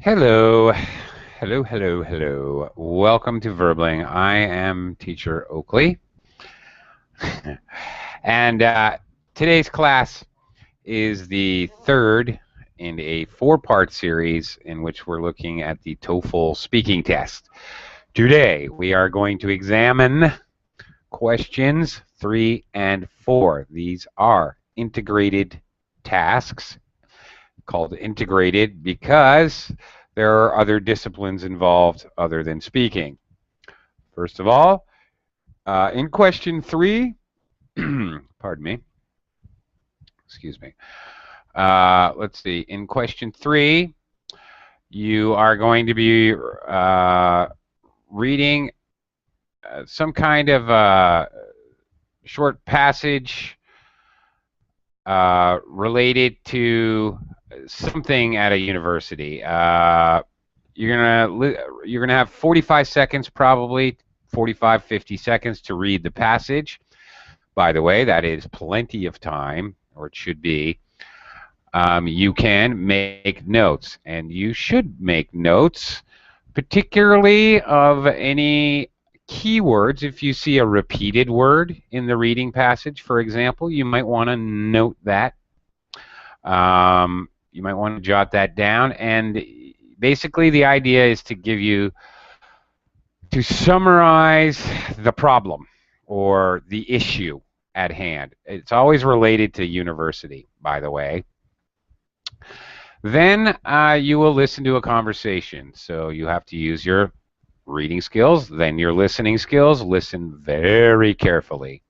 Hello, hello, hello, hello. Welcome to Verbling. I am Teacher Oakley, and today's class is the third in a four-part series in which we're looking at the TOEFL speaking test. Today, we are going to examine questions 3 and 4. These are integrated tasks, called integrated because there are other disciplines involved other than speaking. First of all, in question 3, pardon me, excuse me. Let's see. In question 3, you are going to be reading some kind of short passage related to something at a university. You're gonna have 45 seconds, probably 45, 50 seconds to read the passage. By the way, that is plenty of time, or it should be. You can make notes, and you should make notes, particularly of any keywords. If you see a repeated word in the reading passage, for example, you might want to note that. You might want to jot that down, and basically the idea is to summarize the problem or the issue at hand. It's always related to university, by the way. Then you will listen to a conversation. So you have to use your reading skills, then your listening skills. Listen very carefully.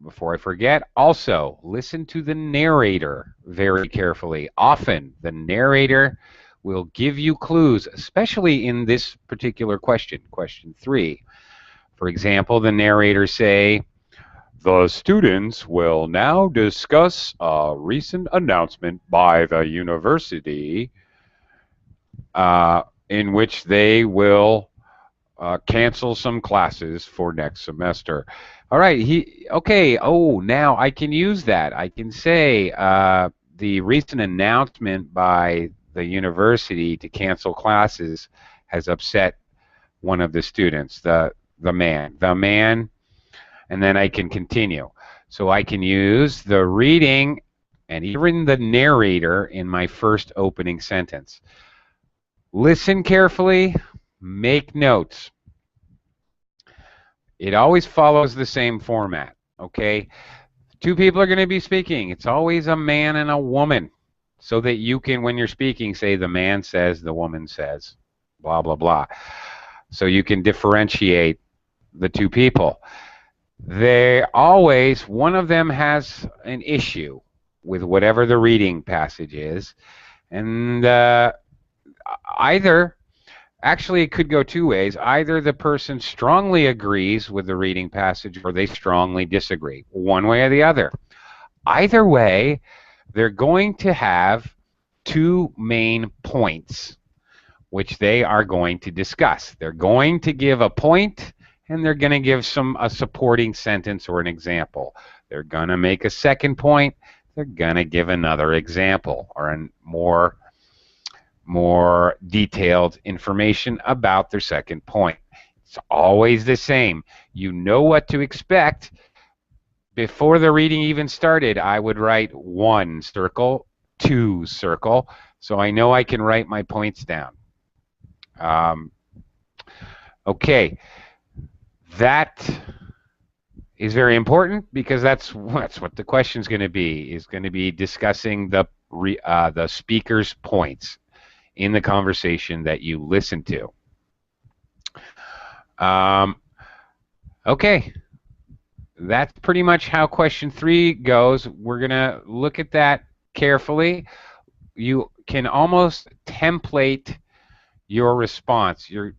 Before I forget, also listen to the narrator very carefully. Often the narrator will give you clues, especially in this particular question, question 3. For example, the narrator say, "The students will now discuss a recent announcement by the university in which they will cancel some classes for next semester." All right, okay, oh, now I can use that. I can say the recent announcement by the university to cancel classes has upset one of the students, the man, and then I can continue. So I can use the reading and even the narrator in my first opening sentence. Listen carefully, make notes. It always follows the same format, okay? Two people are going to be speaking. It's always a man and a woman, so that you can, when you're speaking, say the man says, the woman says, blah, blah, blah. So you can differentiate the two people. One of them has an issue with whatever the reading passage is, and actually, it could go two ways. Either the person strongly agrees with the reading passage or they strongly disagree, one way or the other. Either way, they're going to have two main points which they are going to discuss. They're going to give a point, and they're going to give a supporting sentence or an example. They're going to make a second point. They're going to give another example or a more detailed information about their second point. It's always the same. You know what to expect. Before the reading even started, I would write 1 circle, 2 circle, so I know I can write my points down. Okay, that is very important because that's what the question is going to be. Is going to be discussing the speaker's points in the conversation that you listen to. Okay, that's pretty much how question 3 goes. We're going to look at that carefully. You can almost template your response. You're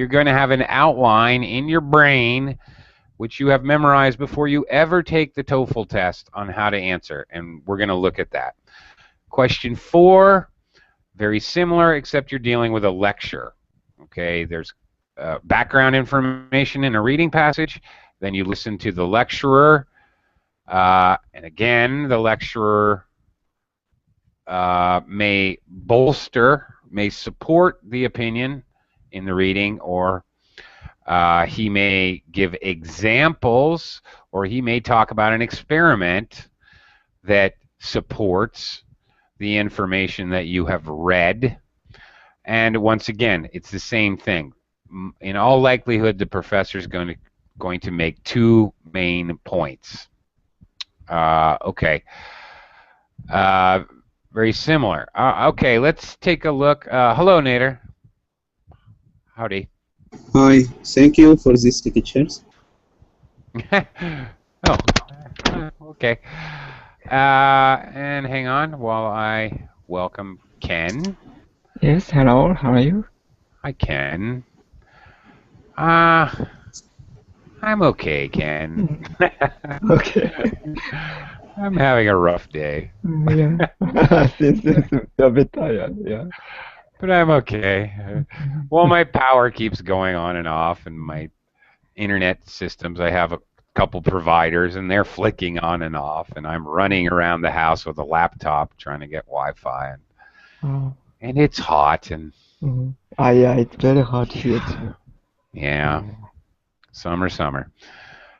going to have an outline in your brain which you have memorized before you ever take the TOEFL test on how to answer, and we're going to look at that. Question 4, very similar, except you're dealing with a lecture. Okay, there's background information in a reading passage, then you listen to the lecturer, and again, the lecturer may bolster, may support the opinion in the reading, or he may give examples, or he may talk about an experiment that supports the information that you have read. And once again, it's the same thing. In all likelihood, the professor is going to make two main points. Okay. Very similar. Okay, let's take a look. Hello, Nader. Howdy. Hi, thank you for these pictures. Oh, okay. And hang on while I welcome Ken. Yes, hello, how are you? Hi, Ken. I'm okay, Ken. Okay. I'm having a rough day. Yeah, since you're a bit tired, yeah. But I'm okay. Well, my power keeps going on and off, and my internet systems, I have a couple providers, and they're flicking on and off, and I'm running around the house with a laptop trying to get Wi-Fi, and it's hot, and yeah, it's very hot here too. Yeah, summer.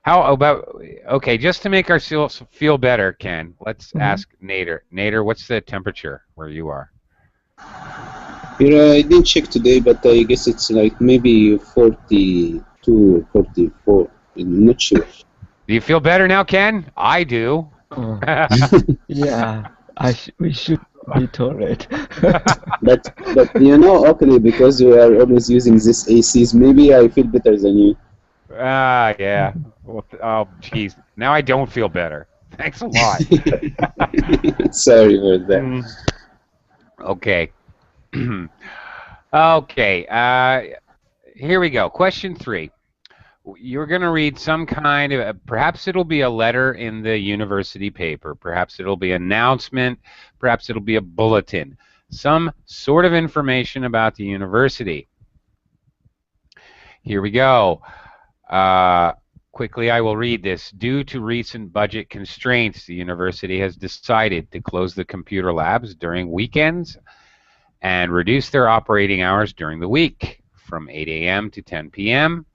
How about, okay, just to make ourselves feel better, Ken, let's ask Nader. Nader, what's the temperature where you are? Here, I didn't check today, but I guess it's like maybe 42 or 44. I'm not sure. Do you feel better now, Ken? I do. Yeah, we should be tolerant. but you know, okay, because we are always using this ACs, maybe I feel better than you. Yeah. Well, oh, jeez. Now I don't feel better. Thanks a lot. Sorry for that. Okay. Okay. Here we go. Question 3. You're going to read some kind of, perhaps it'll be a letter in the university paper, perhaps it'll be an announcement, perhaps it'll be a bulletin, some sort of information about the university. Here we go. Quickly, I will read this. Due to recent budget constraints, the university has decided to close the computer labs during weekends and reduce their operating hours during the week from 8 a.m. to 10 p.m.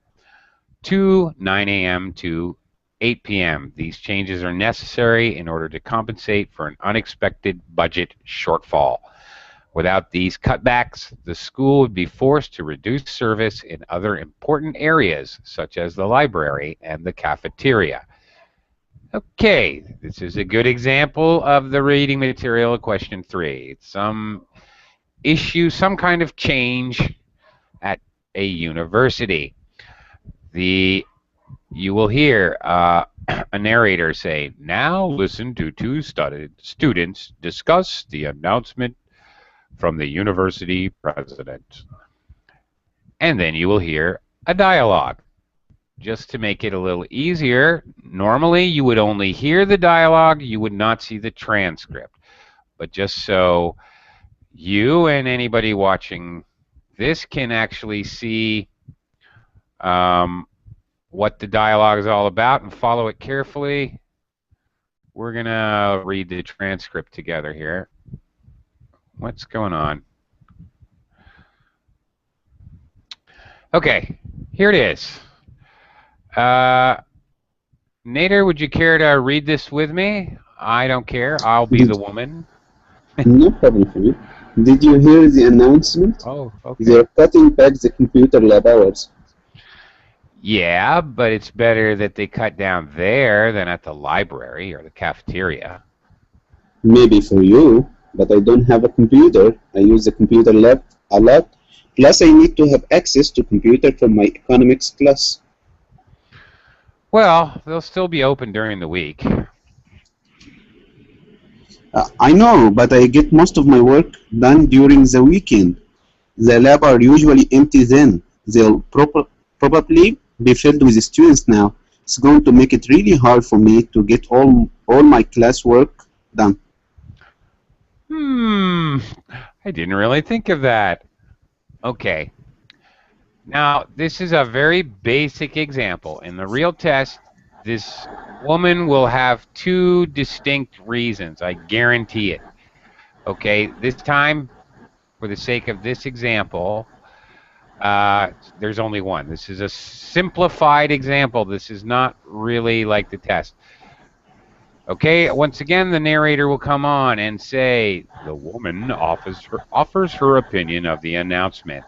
to 9 a.m. to 8 p.m. These changes are necessary in order to compensate for an unexpected budget shortfall. Without these cutbacks, the school would be forced to reduce service in other important areas, such as the library and the cafeteria. Okay, this is a good example of the reading material of question 3. It's some issue, some kind of change at a university. You will hear a narrator say, "Now listen to two students discuss the announcement from the university president." And then you will hear a dialogue. Just to make it a little easier, normally you would only hear the dialogue, you would not see the transcript. But just so you and anybody watching this can actually see what the dialogue is all about and follow it carefully, we're going to read the transcript together here. What's going on? Okay, here it is. Nader, would you care to read this with me? I don't care. I'll be the woman. No problem for you. Did you hear the announcement? Oh, okay. They're cutting back the computer lab hours. Yeah, but it's better that they cut down there than at the library or the cafeteria. Maybe for you, but I don't have a computer. I use the computer lab a lot. Plus, I need to have access to computer from my economics class. Well, they'll still be open during the week. I know, but I get most of my work done during the weekend. The lab are usually empty then. They'll probably be filled with students now. It's going to make it really hard for me to get all my classwork done. I didn't really think of that. Okay. Now, this is a very basic example. In the real test, this woman will have two distinct reasons. I guarantee it. Okay, this time, for the sake of this example, there's only one. This is a simplified example. This is not really like the test. Okay, once again, the narrator will come on and say, the woman offers her opinion of the announcement.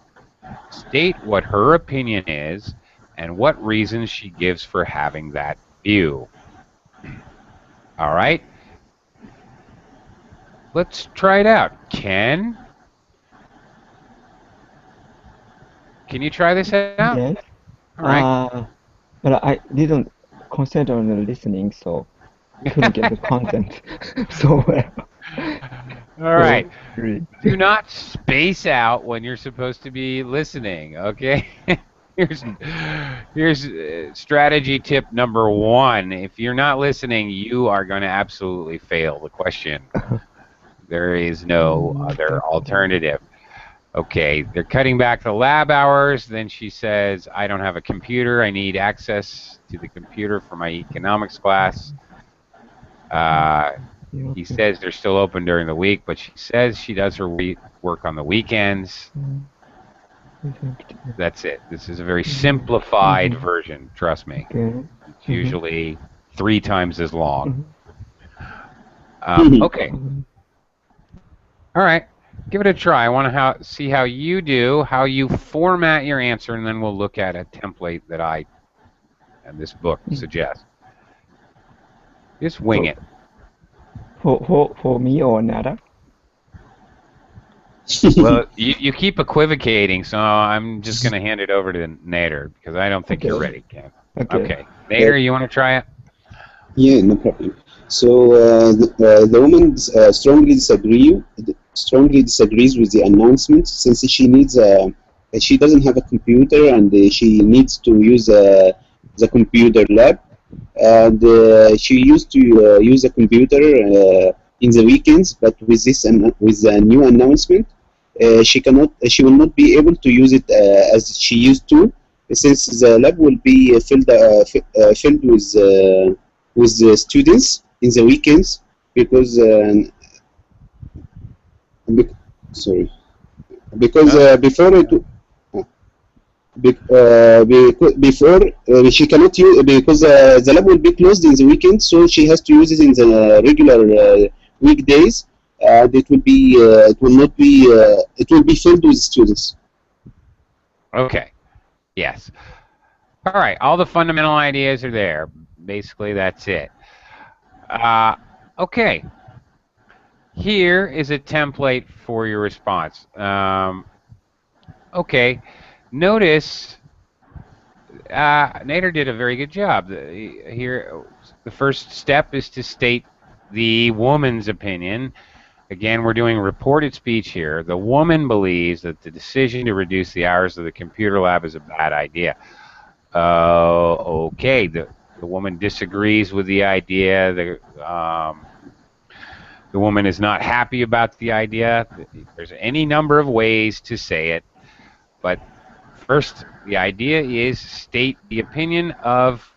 State what her opinion is and what reasons she gives for having that view. All right, let's try it out. Can you try this out? Yes. All right. But I didn't concentrate on the listening, so couldn't get the content so well. All right. Really. Do not space out when you're supposed to be listening, okay? here's strategy tip number 1. If you're not listening, you are going to absolutely fail the question. There is no other alternative. Okay, they're cutting back the lab hours. Then she says, I don't have a computer. I need access to the computer for my economics class. He says they're still open during the week, but she says she does her work on the weekends. That's it. This is a very simplified version, trust me. It's usually 3 times as long. Okay. All right. Give it a try. I want to see how you do, how you format your answer, and then we'll look at a template that I and this book suggests. Just wing it. For me or Nada? Well, you keep equivocating, so I'm just going to hand it over to Nader because I don't think you're ready, Ken. Okay. Nader, you want to try it? Yeah, no problem. So the woman strongly disagrees with the announcement since she doesn't have a computer and she needs to use the computer lab, and she used to use a computer in the weekends, but with the new announcement, she will not be able to use it as she used to, since the lab will be filled with the students in the weekends because before she cannot use because the lab will be closed in the weekend, so she has to use it in the regular weekdays. It will be filled with students. Okay. Yes. All right. All the fundamental ideas are there. Basically, that's it. Okay. Here is a template for your response. Okay. Notice Nader did a very good job. Here, the first step is to state the woman's opinion. Again, we're doing reported speech here. The woman believes that the decision to reduce the hours of the computer lab is a bad idea. Okay, the woman disagrees with the idea. The woman is not happy about the idea. There's any number of ways to say it, but first, the idea is state the opinion of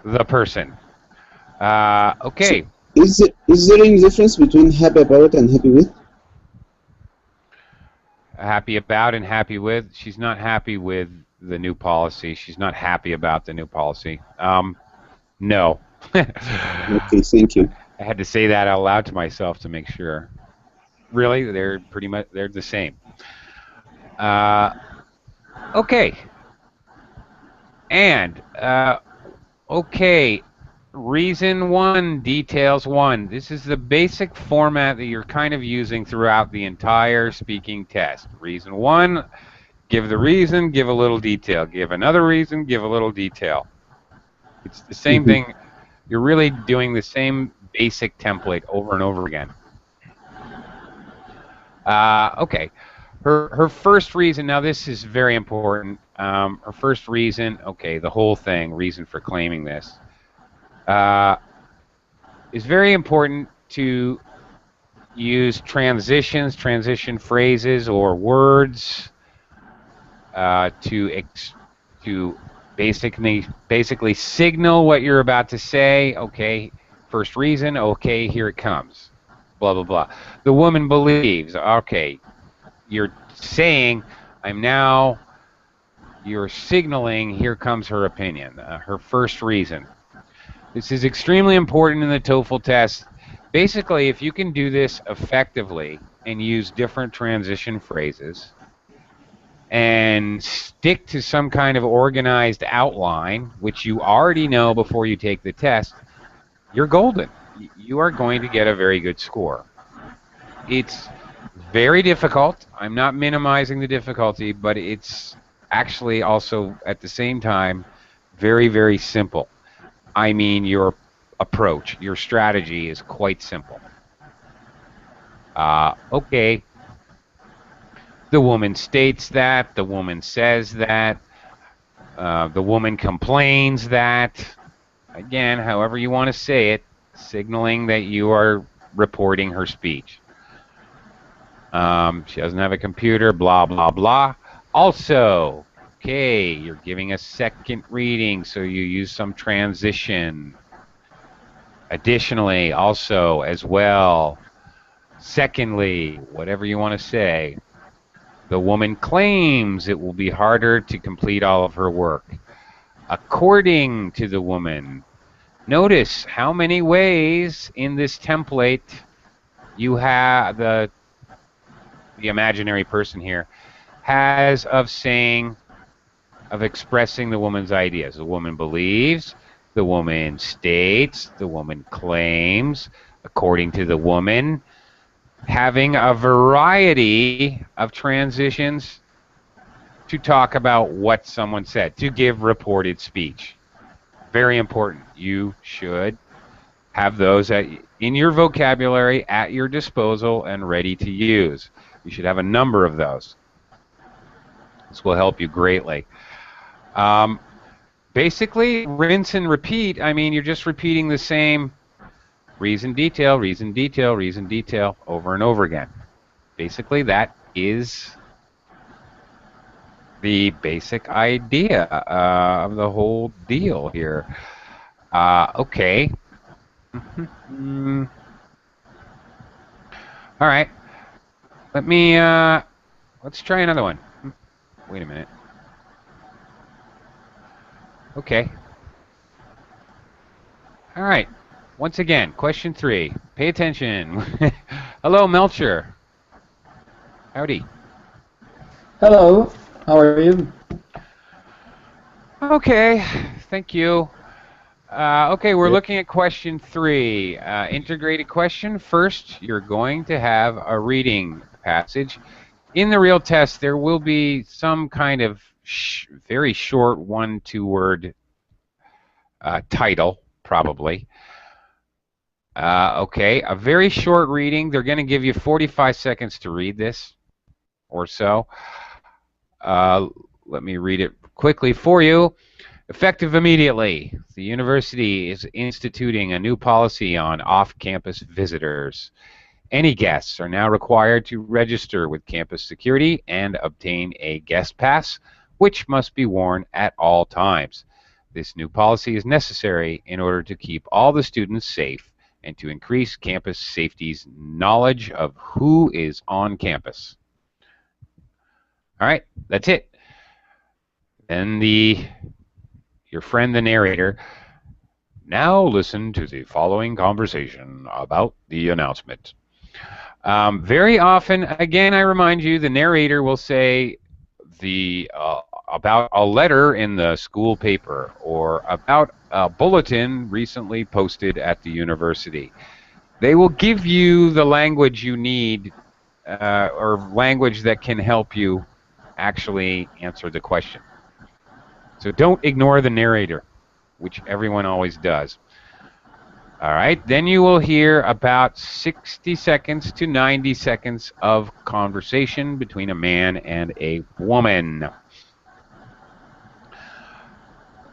the person. Okay. So is there any difference between happy about and happy with? Happy about and happy with. She's not happy with the new policy. She's not happy about the new policy. No. Okay, thank you. I had to say that out loud to myself to make sure. Really, they're the same. Okay. And okay, reason 1, details 1. This is the basic format that you're kind of using throughout the entire speaking test. Reason 1, give the reason, give a little detail. Give another reason, give a little detail. It's the same thing. You're really doing the same basic template over and over again. Okay. Her first reason, now this is very important. Her first reason, okay, the whole thing, reason for claiming this, is very important to use transitions, transition phrases, or words to basically signal what you're about to say. Okay, first reason, okay, here it comes. blah, blah, blah. The woman believes. Okay, you're saying, you're signaling, here comes her opinion, her first reason. This is extremely important in the TOEFL test. Basically, if you can do this effectively and use different transition phrases and stick to some kind of organized outline, which you already know before you take the test, you're golden. You are going to get a very good score. It's very difficult. I'm not minimizing the difficulty, but it's actually also at the same time very, very simple. I mean, your approach, your strategy is quite simple. Okay. The woman states that, the woman says that, the woman complains that. Again, however you want to say it, signaling that you are reporting her speech. She doesn't have a computer, blah, blah, blah. Also, okay, you're giving a second reading, so you use some transition. Additionally, also, as well, secondly, whatever you want to say, the woman claims it will be harder to complete all of her work. According to the woman, notice how many ways in this template you have the imaginary person here has of expressing the woman's ideas. The woman believes, the woman states, the woman claims, according to the woman, having a variety of transitions to talk about what someone said, to give reported speech. Very important. You should have those in your vocabulary at your disposal and ready to use. You should have a number of those. This will help you greatly. Basically, rinse and repeat. I mean, you're just repeating the same reason, detail, reason, detail, reason, detail over and over again. Basically, that is the basic idea of the whole deal here. Okay. All right. Let's try another one. Wait a minute. Okay. All right. Once again, question 3. Pay attention. Hello, Melcher. Howdy. Hello, how are you? Okay, thank you. Okay, we're looking at question 3. Integrated question. First, you're going to have a reading passage. In the real test, there will be some kind of very short 1-2 word title, probably. Okay, a very short reading. They're going to give you 45 seconds to read this or so. Let me read it quickly for you. Effective immediately, the university is instituting a new policy on off-campus visitors. Any guests are now required to register with campus security and obtain a guest pass, which must be worn at all times. This new policy is necessary in order to keep all the students safe and to increase campus safety's knowledge of who is on campus. All right, that's it. Then your friend, the narrator, now listen to the following conversation about the announcement. Very often, again, I remind you, the narrator will say about a letter in the school paper or about a bulletin recently posted at the university. They will give you the language you need or language that can help you actually answer the question. So don't ignore the narrator, which everyone always does. All right, then you will hear about 60 seconds to 90 seconds of conversation between a man and a woman.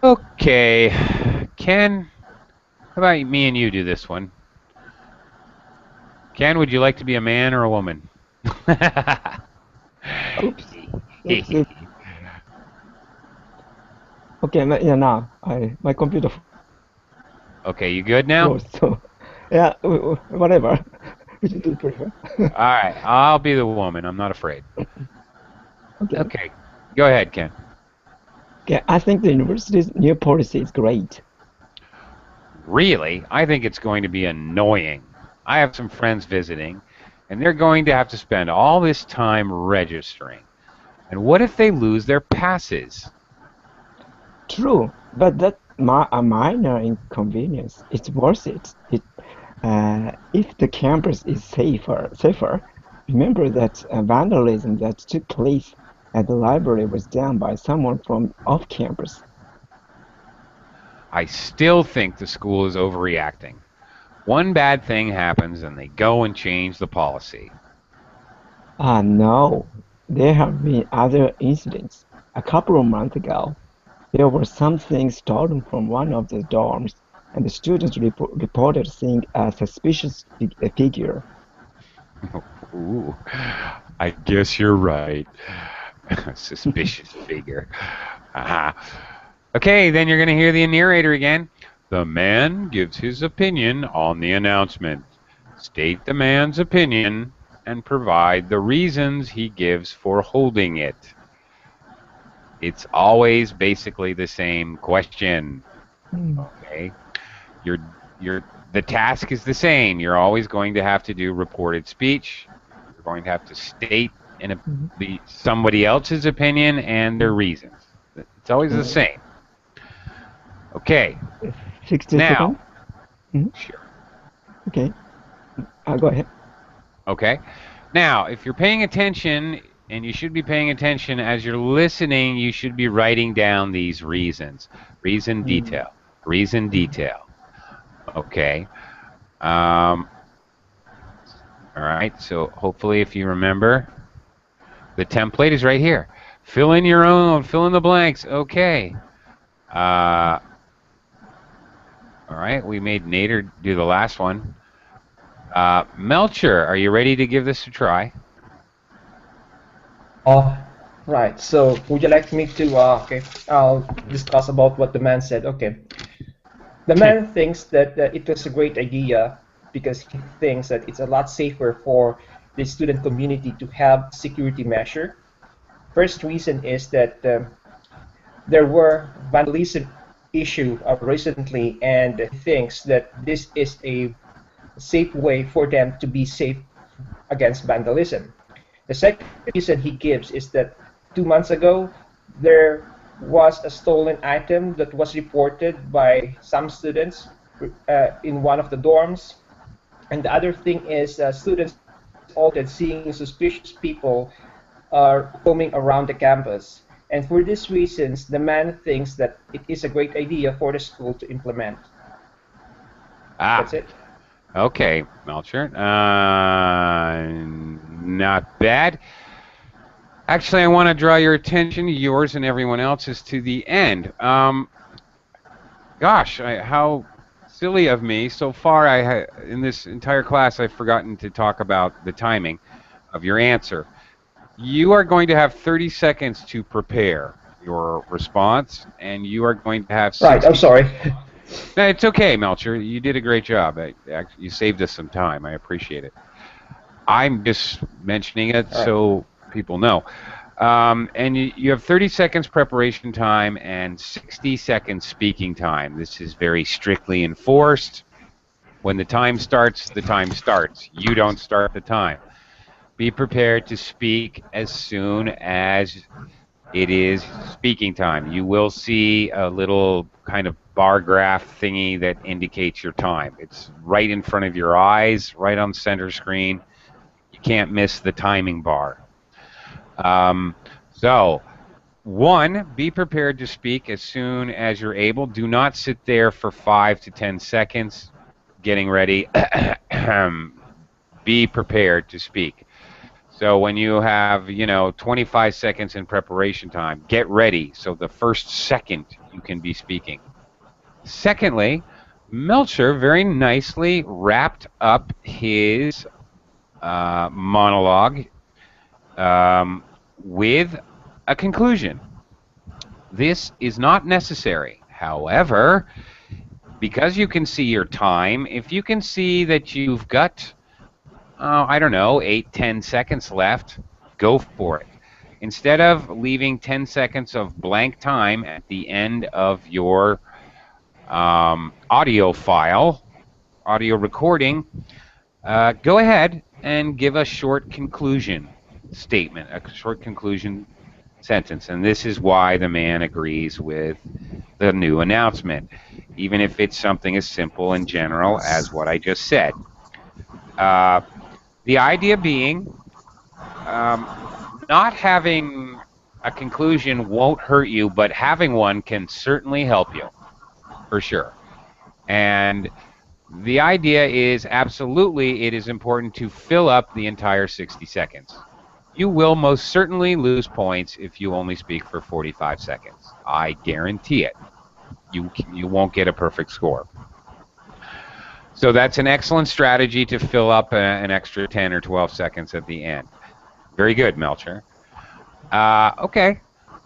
Okay, Ken, how about me and you do this one? Ken, would you like to be a man or a woman? Oops. Oops. Okay, yeah, now my computer Okay, you good now? froze, so yeah, whatever. Which do you prefer? All right, I'll be the woman. I'm not afraid. Okay. Okay, go ahead, Ken. Okay, I think the university's new policy is great. Really, I think it's going to be annoying. I have some friends visiting, and they're going to have to spend all this time registering. And what if they lose their passes? True, but that's a minor inconvenience. It's worth it. If the campus is safer, remember that vandalism that took place at the library was done by someone from off campus. I still think the school is overreacting. One bad thing happens and they go and change the policy. No, there have been other incidents. A couple of months ago, there were some things stolen from one of the dorms, and the students reported seeing a suspicious figure. Ooh, I guess you're right. Suspicious figure. Okay, then you're going to hear the narrator again. The man gives his opinion on the announcement. State the man's opinion and provide the reasons he gives for holding it. It's always basically the same question. Okay, the task is the same. You're always going to have to do reported speech. You're going to have to state somebody else's opinion and their reasons. It's always the same. Okay. 60 now, seconds? Sure. Okay. Go ahead. Okay. Now, if you're paying attention, and you should be paying attention as you're listening, you should be writing down these reasons. Reason, detail. Reason, detail. Okay. All right. So hopefully, if you remember, the template is right here. Fill in your own. Fill in the blanks. Okay. All right. We made Nader do the last one. Melcher, are you ready to give this a try? Right. So, would you like me to? Okay, I'll discuss about what the man said. Okay. The man thinks that it was a great idea because he thinks that it's a lot safer for the student community to have security measure. First reason is that there were vandalism issue recently, and he thinks that this is a safe way for them to be safe against vandalism. The second reason he gives is that 2 months ago, there was a stolen item that was reported by some students in one of the dorms. And the other thing is students also seeing suspicious people roaming around the campus. And for these reasons, the man thinks that it is a great idea for the school to implement. That's it. Okay, Melcher. Not bad. Actually, I want to draw your attention, yours and everyone else's, to the end. Gosh, how silly of me. So far, in this entire class, I've forgotten to talk about the timing of your answer. You are going to have 30 seconds to prepare your response, and you are going to have 60 Right, I'm sorry. No, it's okay, Melcher. You did a great job. You saved us some time. I appreciate it. I'm just mentioning it so people know. And you have 30 seconds preparation time and 60 seconds speaking time. This is very strictly enforced. When the time starts, the time starts. You don't start the time. Be prepared to speak as soon as it is speaking time. You will see a little kind of bar graph thingy that indicates your time. It's right in front of your eyes, right on center screen. You can't miss the timing bar. So, one, be prepared to speak as soon as you're able. Do not sit there for 5 to 10 seconds getting ready. Be prepared to speak. So when you have, 25 seconds in preparation time, get ready so the first second you can be speaking. Secondly, Melcher very nicely wrapped up his monologue with a conclusion. This is not necessary. However, because you can see your time, if you can see that you've got I don't know, 8, 10 seconds left, go for it. Instead of leaving 10 seconds of blank time at the end of your audio file, audio recording, go ahead and give a short conclusion statement, a short conclusion sentence. And this is why the man agrees with the new announcement, even if it's something as simple and general as what I just said. The idea being, not having a conclusion won't hurt you, but having one can certainly help you, for sure. And the idea is absolutely it is important to fill up the entire 60 seconds. You will most certainly lose points if you only speak for 45 seconds. I guarantee it. You won't get a perfect score. So that's an excellent strategy to fill up an extra 10 or 12 seconds at the end. Very good, Melcher. Okay.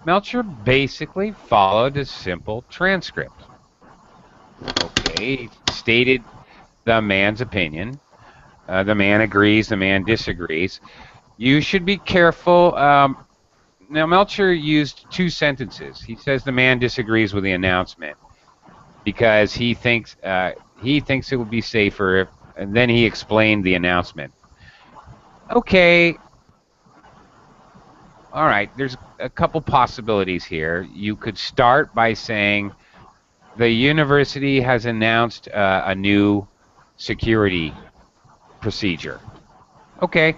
Melcher basically followed a simple transcript. Okay, stated the man's opinion. The man agrees, the man disagrees. You should be careful. Now, Melcher used 2 sentences. He says the man disagrees with the announcement because he thinks it would be safer if, and then he explained the announcement. Okay. All right, there's a couple possibilities here. You could start by saying the university has announced a new security procedure. Okay.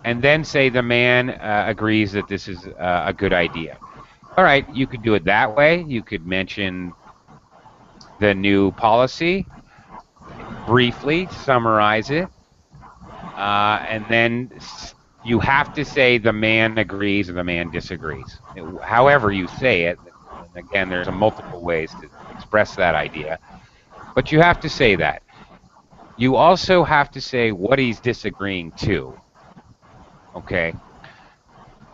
And then say the man agrees that this is a good idea. All right, you could do it that way. You could mention the new policy, briefly summarize it, and then you have to say the man agrees or the man disagrees. However you say it, and again, there's multiple ways to express that idea, but you have to say that. You also have to say what he's disagreeing to. Okay.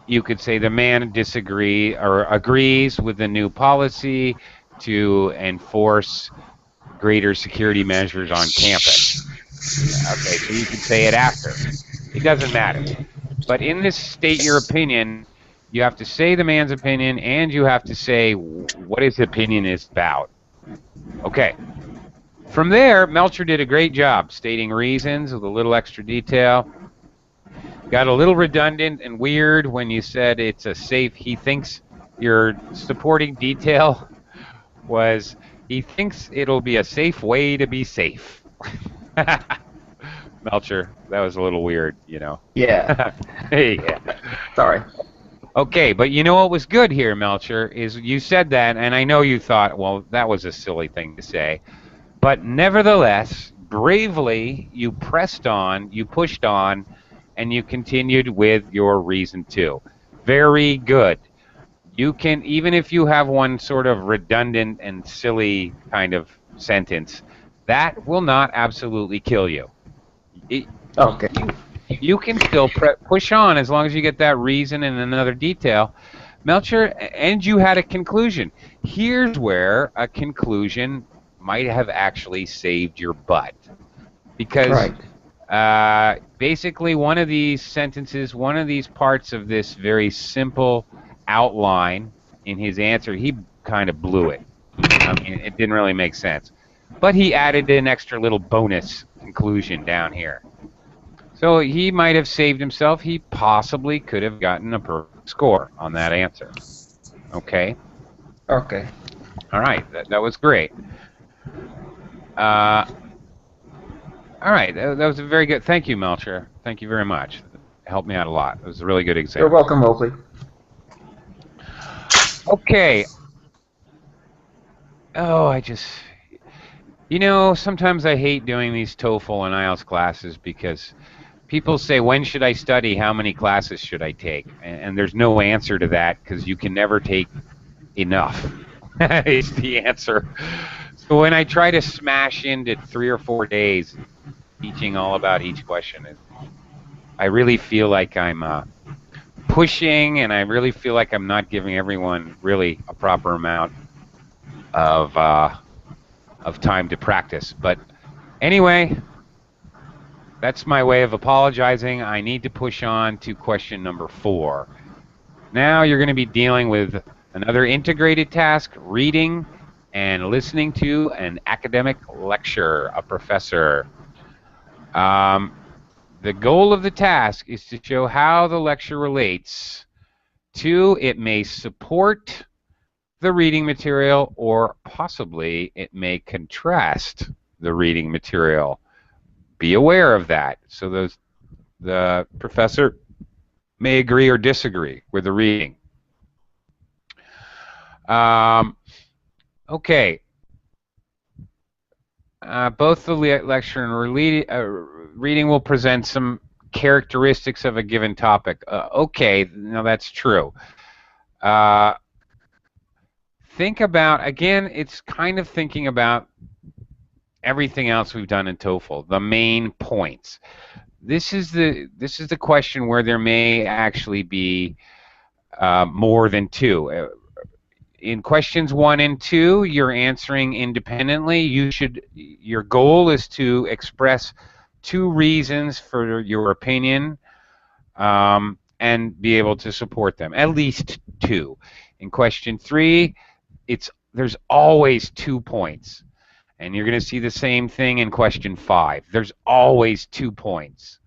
You could say the man disagree or agrees with the new policy to enforce greater security measures on campus. Okay, so you can say it after. It doesn't matter. But in this state your opinion, you have to say the man's opinion and you have to say what his opinion is about. Okay. From there, Melcher did a great job stating reasons with a little extra detail. Got a little redundant and weird when you said it's a safe. He thinks your supporting detail was he thinks it'll be a safe way to be safe. Melcher, that was a little weird, you know. Yeah. Yeah. Sorry. Okay, but you know what was good here, Melcher, is you said that, and I know you thought, well, that was a silly thing to say. But nevertheless, bravely, you pressed on, you pushed on, and you continued with your reason too. Very good. You can, even if you have one sort of redundant and silly kind of sentence, that will not absolutely kill you. Okay. You can still push on as long as you get that reason and another detail. Melcher, and you had a conclusion. Here's where a conclusion might have actually saved your butt. Because basically one of these sentences, one of these parts of this very simple outline in his answer, he kind of blew it. I mean, it didn't really make sense. But he added an extra little bonus conclusion down here. So he might have saved himself. He possibly could have gotten a perfect score on that answer. Okay? Okay. All right. That was great. All right. That was a very good. Thank you, Melcher. Thank you very much. It helped me out a lot. It was a really good example. You're welcome, Oakley. Okay. Oh, you know, sometimes I hate doing these TOEFL and IELTS classes because people say, when should I study? How many classes should I take? And there's no answer to that because you can never take enough. Is the answer. So when I try to smash into 3 or 4 days teaching all about each question, I really feel like I'm pushing, and I really feel like I'm not giving everyone really a proper amount of time to practice. But anyway, That's my way of apologizing. I need to push on to question number 4. Now you're going to be dealing with another integrated task, reading and listening to an academic lecture, a professor. The goal of the task is to show how the lecture relates to, it may support the reading material, or possibly it may contrast the reading material. Be aware of that. So the professor may agree or disagree with the reading. Okay. Both the lecture and reading will present some characteristics of a given topic. Okay, now that's true. Think about, again, it's kind of thinking about everything else we've done in TOEFL, the main points. This is the question where there may actually be more than 2. In questions 1 and 2, you're answering independently. Your goal is to express 2 reasons for your opinion and be able to support them, at least 2. In question 3, there's always 2 points, and you're going to see the same thing in question 5. There's always 2 points,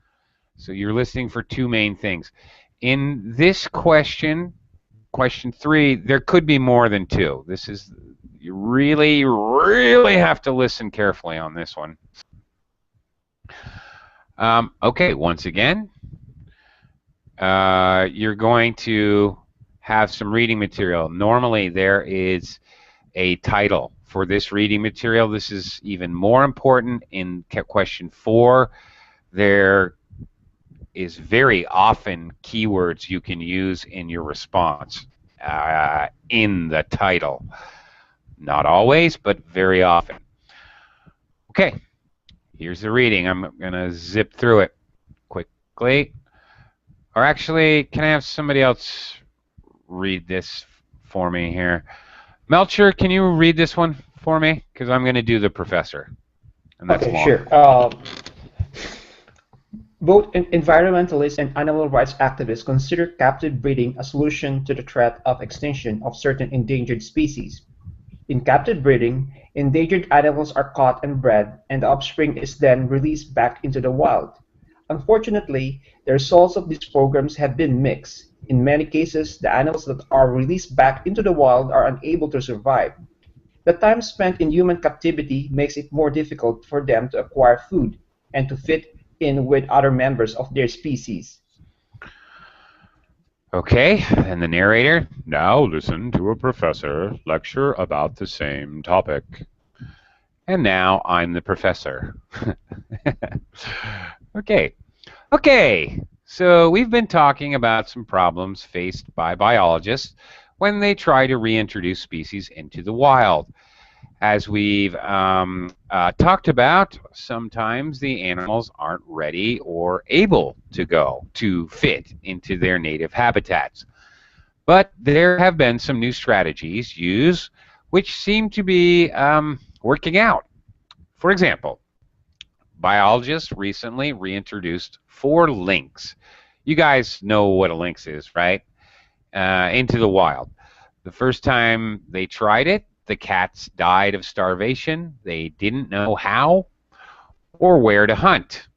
so you're listening for 2 main things. In this question 3, there could be more than 2. You really, really have to listen carefully on this one. Okay, once again, you're going to have some reading material. Normally there is a title for this reading material. This is even more important in question 4. There is very often keywords you can use in your response in the title. Not always, but very often. Okay, here's the reading. I'm going to zip through it quickly. Or actually, can I have somebody else read this for me here? Melcher, can you read this one for me? Because I'm going to do the professor. And that's okay, long. Sure. Both environmentalists and animal rights activists consider captive breeding a solution to the threat of extinction of certain endangered species. In captive breeding, endangered animals are caught and bred, and the offspring is then released back into the wild. Unfortunately, the results of these programs have been mixed. In many cases, the animals that are released back into the wild are unable to survive. The time spent in human captivity makes it more difficult for them to acquire food and to fit in with other members of their species. Okay, and the narrator, now listen to a professor lecture about the same topic. And now I'm the professor. Okay, so we've been talking about some problems faced by biologists when they try to reintroduce species into the wild. As we've talked about, sometimes the animals aren't ready or able to fit into their native habitats. But there have been some new strategies used which seem to be working out. For example, biologists recently reintroduced 4 lynx. You guys know what a lynx is, right? Into the wild. The first time they tried it, the cats died of starvation. They didn't know how or where to hunt.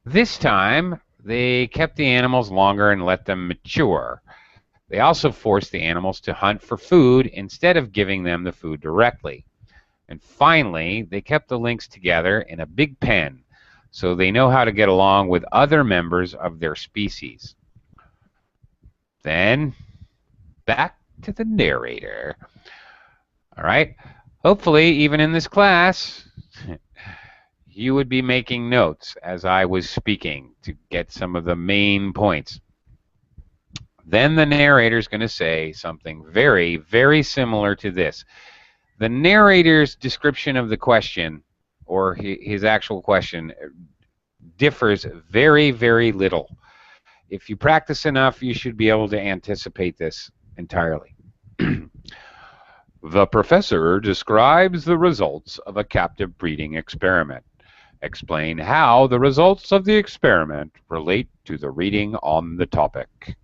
This time, they kept the animals longer and let them mature. They also forced the animals to hunt for food instead of giving them the food directly. And finally, they kept the lynx together in a big pen so they know how to get along with other members of their species. Then, back to the narrator. All right, hopefully even in this class you would be making notes as I was speaking to get some of the main points. Then the narrator is going to say something very, very similar to this. The narrator's description of the question, or his actual question, differs very, very little. If you practice enough, you should be able to anticipate this entirely. The professor describes the results of a captive breeding experiment. Explain how the results of the experiment relate to the reading on the topic.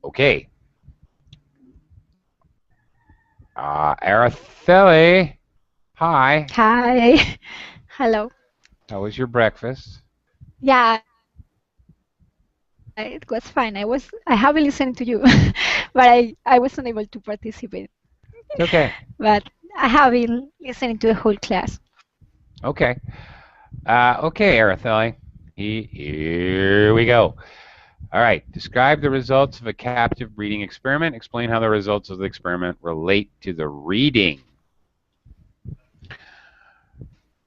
Okay. Araceli, hi. Hi. Hello. How was your breakfast? Yeah, it was fine. I have been listening to you, but I wasn't able to participate. It's okay. But I have been listening to the whole class. Okay. Okay, Araceli. Here we go. All right. Describe the results of a captive reading experiment. Explain how the results of the experiment relate to the reading.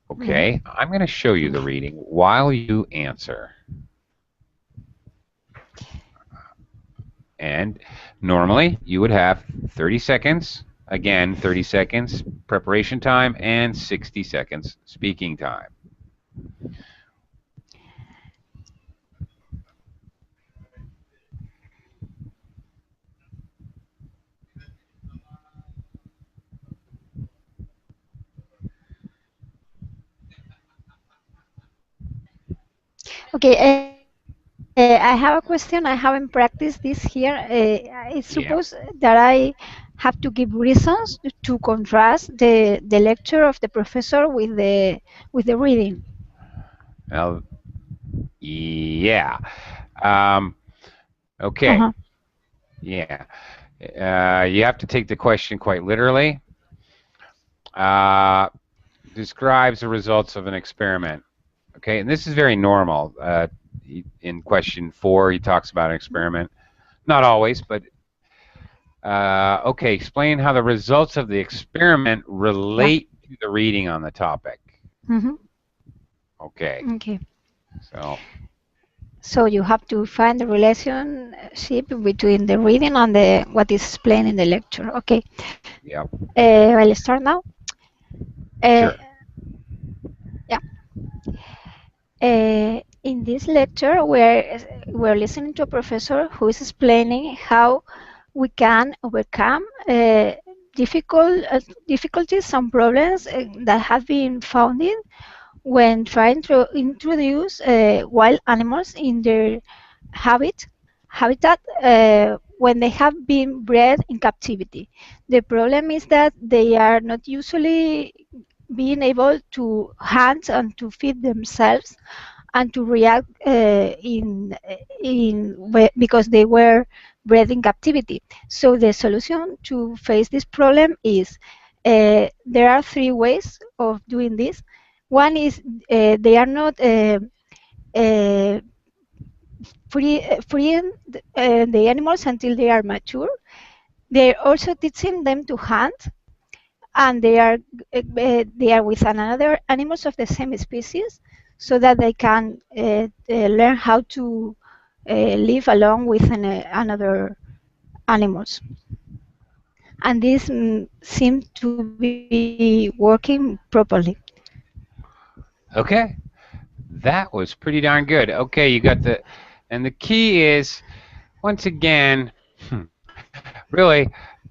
Okay. I'm going to show you the reading while you answer. And normally you would have 30 seconds, again 30 seconds preparation time, and 60 seconds speaking time. Okay, I have a question. I haven't practiced this here. I Yeah. suppose that I have to give reasons to contrast the lecture of the professor with the reading. Well, yeah. Okay. Uh-huh. Yeah. You have to take the question quite literally. Describes the results of an experiment. Okay, and this is very normal. In question 4, he talks about an experiment. Not always, but okay. Explain how the results of the experiment relate to the reading on the topic. Mm-hmm. Okay. Okay. So you have to find the relationship between the reading and what is explained in the lecture. Okay. yeah. I'll start now. Sure. Yeah. In this lecture, we're listening to a professor who is explaining how we can overcome difficulties and problems that have been found when trying to introduce wild animals in their habitat when they have been bred in captivity. The problem is that they are not usually being able to hunt and to feed themselves and to react because they were bred in captivity. So the solution to face this problem is there are 3 ways of doing this. One is they are not freeing the animals until they are mature. They're also teaching them to hunt, and they are with another animals of the same species, so that they can learn how to live along with another animals. And this seems to be working properly. Okay. That was pretty darn good. Okay, you got and the key is, once again, really,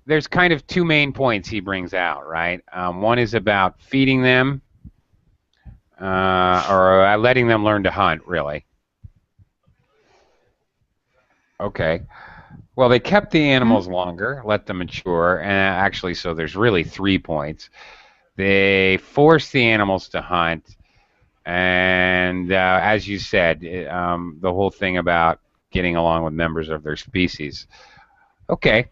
there's kind of 2 main points he brings out, right? One is about feeding them, or letting them learn to hunt, really. Okay. Well, they kept the animals longer, let them mature, and actually, so there's really 3 points. They forced the animals to hunt, and as you said, the whole thing about getting along with members of their species. Okay.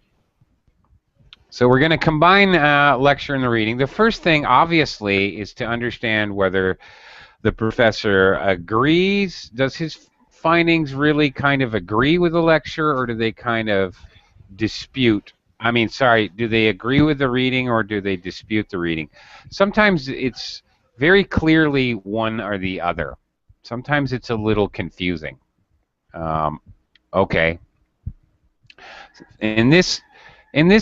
So we're going to combine lecture and the reading. The first thing, obviously, is to understand whether the professor agrees. Does his findings really kind of agree with the lecture, or do they kind of dispute? Do they agree with the reading, or do they dispute the reading? Sometimes it's very clearly one or the other. Sometimes it's a little confusing. Okay. In this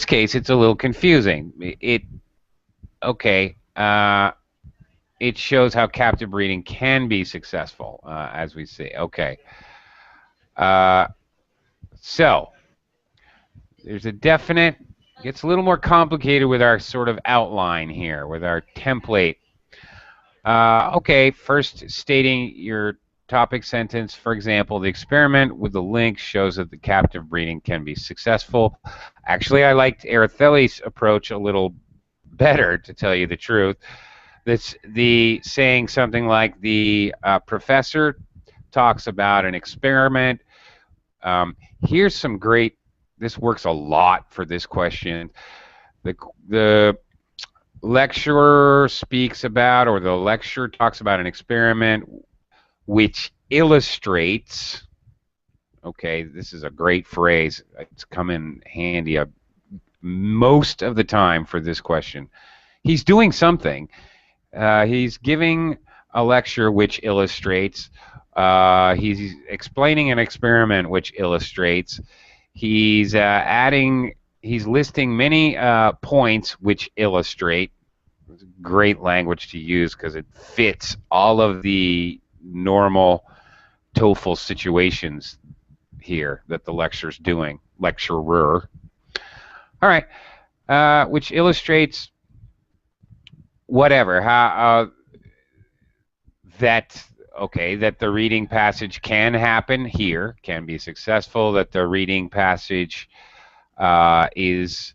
case, it's a little confusing. It shows how captive breeding can be successful, as we see. Okay. So there's a definite. Gets a little more complicated with our sort of outline here, with our template. Okay, first stating your topic sentence. For example, the experiment with the link shows that the captive breeding can be successful. Actually, I liked Aretheli's approach a little better, to tell you the truth. That's the saying something like the professor talks about an experiment. Here's some great. This works a lot for this question. The lecturer speaks about, or the lecturer talks about an experiment which illustrates. Okay, this is a great phrase. It's come in handy most of the time for this question. He's doing something. He's giving a lecture which illustrates. He's explaining an experiment which illustrates. He's adding. He's listing many points which illustrate. It's great language to use because it fits all of the normal TOEFL situations here that the lecture's doing. Lecturer. All right, which illustrates whatever how that the reading passage can happen here, can be successful, that the reading passage is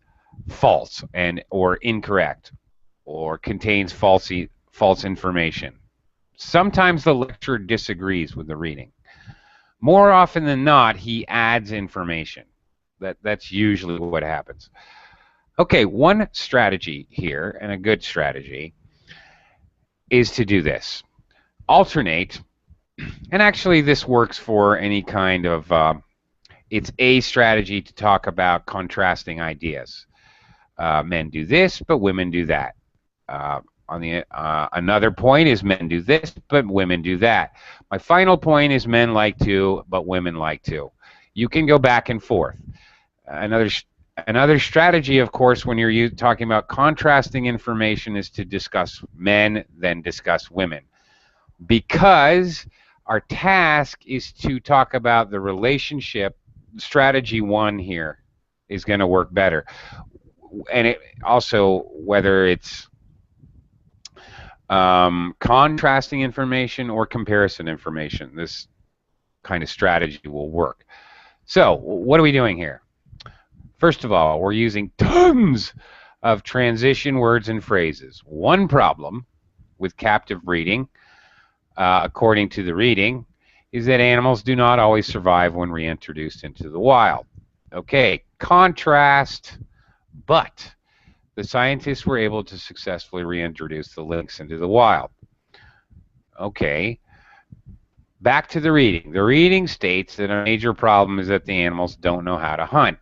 false and or incorrect or contains false information. Sometimes the lecturer disagrees with the reading. More often than not, he adds information. That's usually what happens. Okay, one strategy here, and a good strategy, is to do this. Alternate, and actually this works for any kind of, it's a strategy to talk about contrasting ideas. Men do this, but women do that. Another point is men do this, but women do that. My final point is men like to, but women like to. You can go back and forth. Another strategy, of course, when you're talking about contrasting information is to discuss men, then discuss women. Because our task is to talk about the relationship, strategy one here is going to work better. And it also, whether it's contrasting information or comparison information, this kind of strategy will work. So what are we doing here? First of all, we're using tons of transition words and phrases. One problem with captive breeding, according to the reading, is that animals do not always survive when reintroduced into the wild. Okay, contrast, but the scientists were able to successfully reintroduce the lynx into the wild. Okay, back to the reading. The reading states that a major problem is that the animals don't know how to hunt.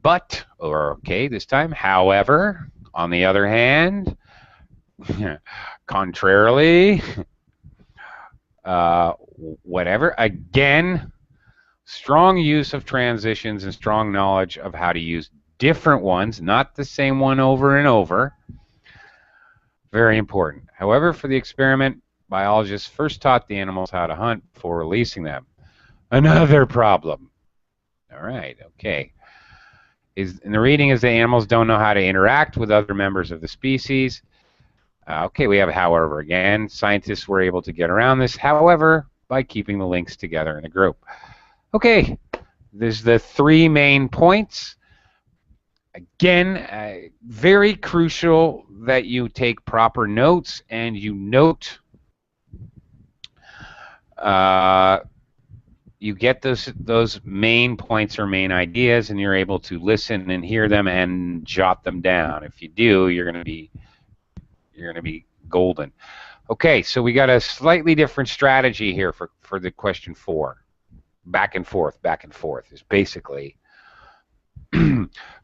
But, or okay, this time, however, on the other hand, contrarily, whatever, again, strong use of transitions and strong knowledge of how to use different ones, not the same one over and over. Very important. However, for the experiment, biologists first taught the animals how to hunt before releasing them. Another problem. All right, okay. In the reading is the animals don't know how to interact with other members of the species. Okay, we have however again. Scientists were able to get around this, however, by keeping the links together in a group. Okay, there's the three main points. Again, very crucial that you take proper notes and you note. You get those main points or main ideas, and you're able to listen and hear them and jot them down. If you do, you're going to be golden. Okay, so we got a slightly different strategy here for the question 4. Back and forth is basically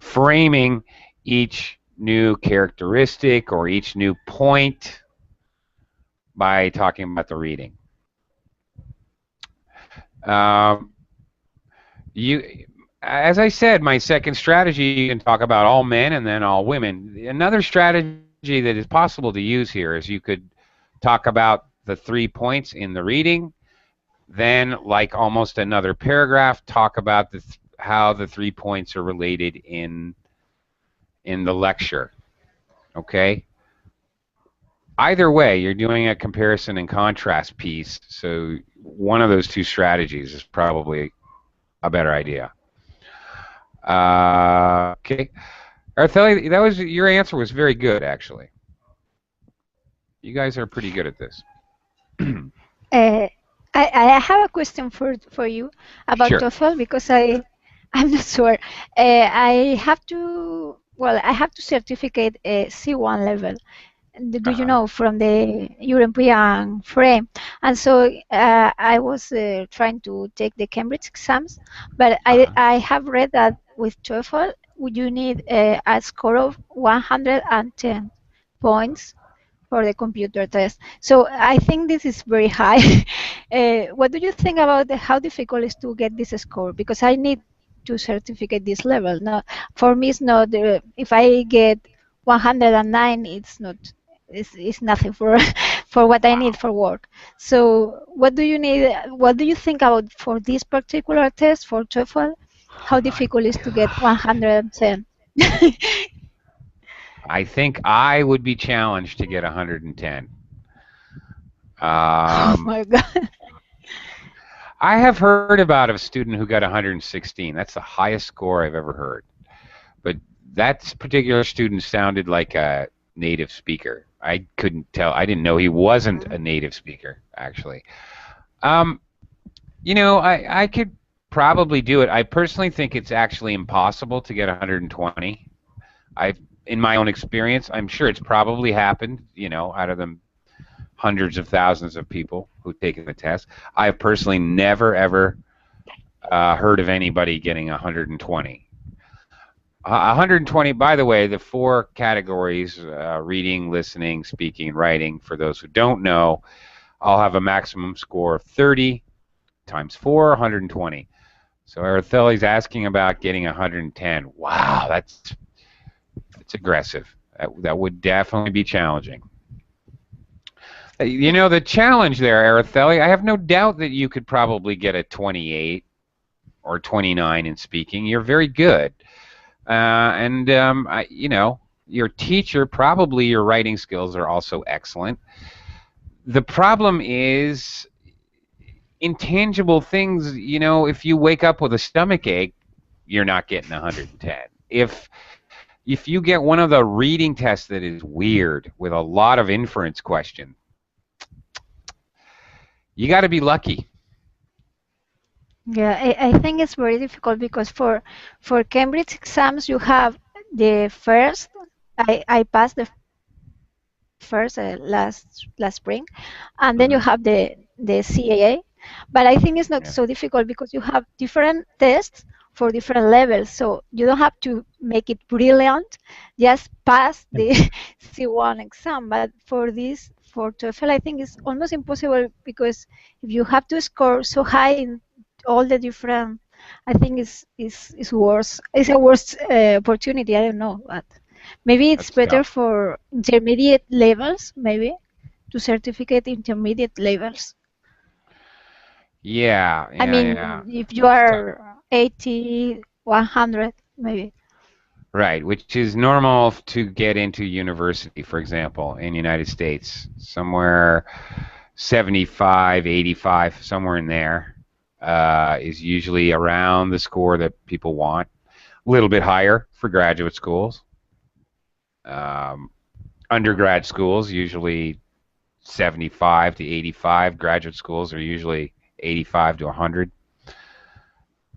framing each new characteristic or each new point by talking about the reading. As I said, my second strategy, you can talk about all men and then all women. Another strategy that is possible to use here is you could talk about the 3 points in the reading, then, like almost another paragraph, talk about how the 3 points are related in the lecture. Okay? either way, you're doing a comparison and contrast piece, so one of those two strategies is probably a better idea. Okay, Artheli, that was your answer was very good, actually. You guys are pretty good at this. Uh, I have a question for you about Sure. TOEFL because I'm not sure. I have to I have to certificate a C1 level. Do you Uh-huh. know from the European frame? And so I was trying to take the Cambridge exams, but Uh-huh. I have read that with TOEFL you need a score of 110 points for the computer test. So I think this is very high. What do you think about how difficult it is to get this score? Because I need to certificate this level. No, for me, it's not. If I get 109, it's not. It's nothing for for what I need Wow. for work. So what do you need? What do you think about for this particular test for TOEFL? How Oh my difficult it is to get God. 110? I think I would be challenged to get 110. Oh Um, my God. I have heard about a student who got 116. That's the highest score I've ever heard. But that particular student sounded like a native speaker. I couldn't tell. I didn't know he wasn't a native speaker, actually. Um, I could probably do it. I personally think it's actually impossible to get 120. In my own experience, I'm sure it's probably happened, out of the hundreds of thousands of people who've taken the test. I've personally never, ever heard of anybody getting 120. 120, by the way, the four categories, reading, listening, speaking, writing, for those who don't know, I'll have a maximum score of 30 times 4, 120. So Araceli's asking about getting 110. Wow, that's aggressive. That would definitely be challenging. The challenge there, Araceli, I have no doubt that you could probably get a 28 or 29 in speaking. You're very good. And your teacher, probably your writing skills are also excellent. The problem is intangible things. If you wake up with a stomach ache, you're not getting 110. If you get one of the reading tests that is weird with a lot of inference questions, you got to be lucky. Yeah, I think it's very difficult because for Cambridge exams you have the first. I passed the first last spring, and then you Mm-hmm. have the CAA. But I think it's not Yeah. so difficult because you have different tests for different levels, so you don't have to make it brilliant. Just pass the C1 exam. But for TOEFL, I think it's almost impossible because if you have to score so high in all the different, I think it's worse. It's a worse opportunity. I don't know, but maybe it's That's better tough. for intermediate levels, maybe to certificate intermediate levels. Yeah, I yeah, yeah. mean, if you It's tough. are 80, 100, maybe. Right, which is normal to get into university, for example, in the United States, somewhere 75, 85, somewhere in there, is usually around the score that people want. A little bit higher for graduate schools. Um, Undergrad schools usually 75 to 85. Graduate schools are usually 85 to 100.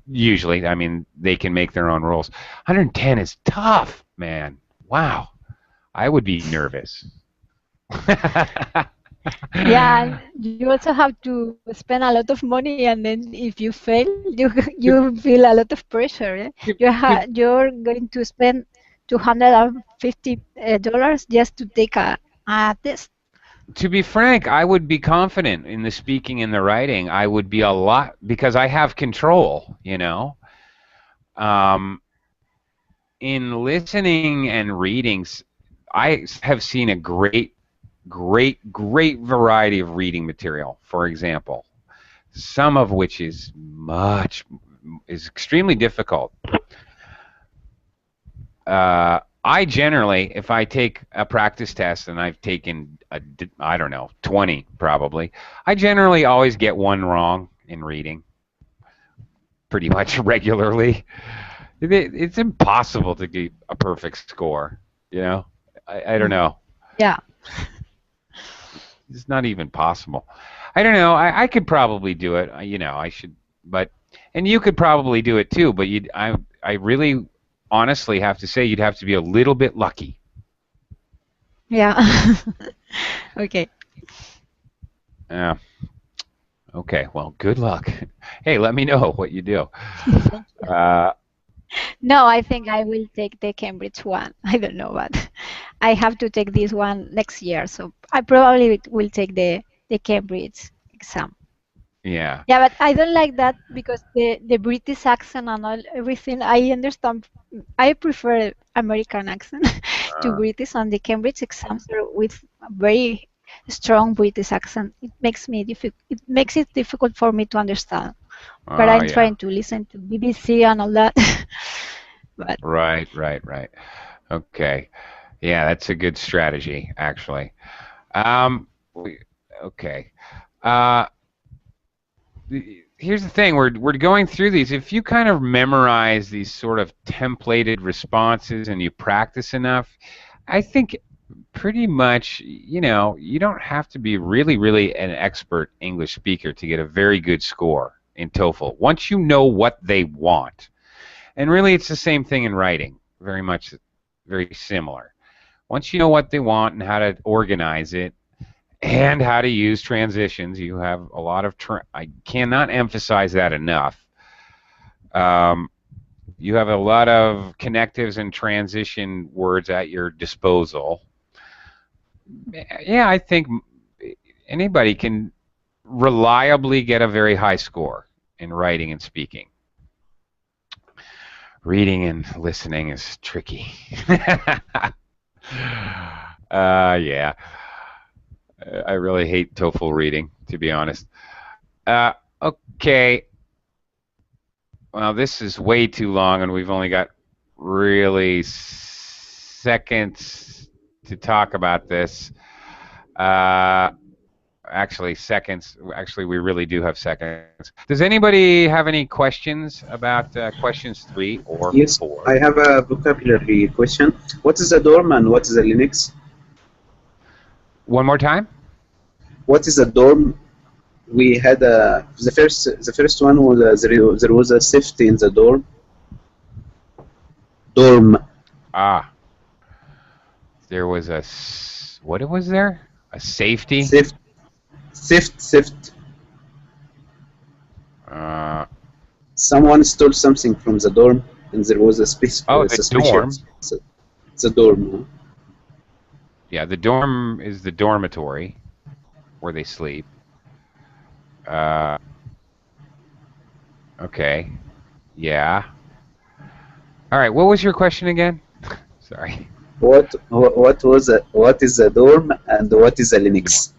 Usually, I mean, they can make their own rules. 110 is tough, man. Wow, I would be nervous. Yeah, and you also have to spend a lot of money, and then if you fail, you feel a lot of pressure. Eh? to, to, You're going to spend $250 just to take a test. to be frank, I would be confident in the speaking and the writing. I would be a lot because I have control. Um, in listening and readings, I have seen a great, great, great variety of reading material. For example, some of which is extremely difficult. I generally, if I take a practice test and I've taken, I don't know, 20 probably, I generally always get one wrong in reading pretty much regularly. It's impossible to get a perfect score, you know? I don't know. Yeah. It's not even possible. I don't know. I could probably do it. You know, I should, but, and you could probably do it too, but I really honestly have to say you'd have to be a little bit lucky. Yeah. Okay. Yeah. Okay. Well, good luck. Hey, let me know what you do. No, I think I will take the Cambridge one. I don't know, but I have to take this one next year, so I probably will take the Cambridge exam. Yeah. Yeah, but I don't like that because the British accent and all everything. I understand. I prefer American accent to British, and the Cambridge exams are with a very strong British accent. It makes it difficult for me to understand. But I'm Yeah. trying to listen to BBC and all that. But Right. Okay. Yeah, that's a good strategy, actually. Okay. Uh, Here's the thing: we're going through these. If you kind of memorize these sort of templated responses and you practice enough, I think pretty much, you know, you don't have to be really an expert English speaker to get a very good score in TOEFL. Once you know what they want, and really it's the same thing in writing, very similar. Once you know what they want and how to organize it, and how to use transitions. You have a lot of, I cannot emphasize that enough. You have a lot of connectives and transition words at your disposal. Yeah, I think anybody can reliably get a very high score in writing and speaking. Reading and listening is tricky. Yeah. I really hate TOEFL reading, to be honest. Okay. Well, this is way too long, and we've only got really seconds to talk about this. Actually, seconds. Actually, we really do have seconds. Does anybody have any questions about questions 3 or Yes, 4? I have a vocabulary question. What is a dorm and what is a Linux? One more time. What is a dorm? We had the first one was there was a safety in the dorm. Dorm. There was a what was there? A safety. Sift. Someone stole something from the dorm, and there was a dorm. It's a dorm. Huh? Yeah, the dorm is the dormitory where they sleep. Okay. Yeah. All right. What was your question again? Sorry. What is a dorm and what is a Linux?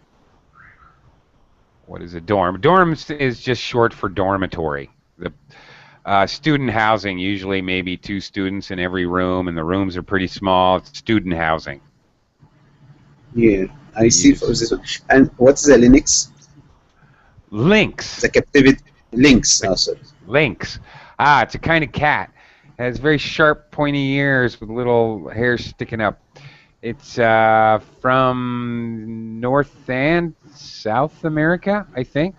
What is a dorm? Dorms is just short for dormitory. The student housing, usually maybe 2 students in every room, and the rooms are pretty small. It's student housing. Yeah, I see for this one. And what's the Linux? Lynx. The captivity lynx. Oh, sorry. Lynx. It's a kind of cat. It has very sharp, pointy ears with little hairs sticking up. It's from North and South America, I think.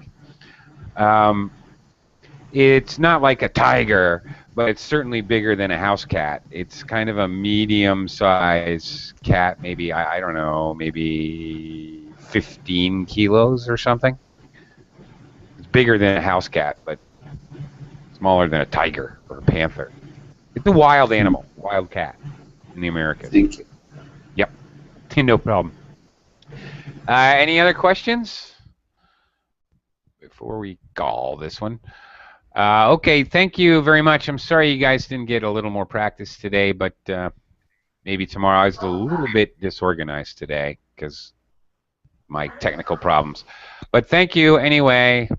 It's not like a tiger, but it's certainly bigger than a house cat. It's kind of a medium-sized cat, maybe, I don't know, maybe 15 kilos or something. It's bigger than a house cat, but smaller than a tiger or a panther. It's a wild animal, wild cat in the Americas. Thank you. Yep, no problem. Any other questions before we call this one? Okay, thank you very much. I'm sorry you guys didn't get a little more practice today, but maybe tomorrow. I was a little bit disorganized today because my technical problems. But thank you anyway.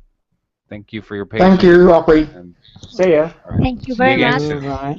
Thank you for your patience. Thank you, Aubrey. See ya. thank you very See you much. again soon. Bye.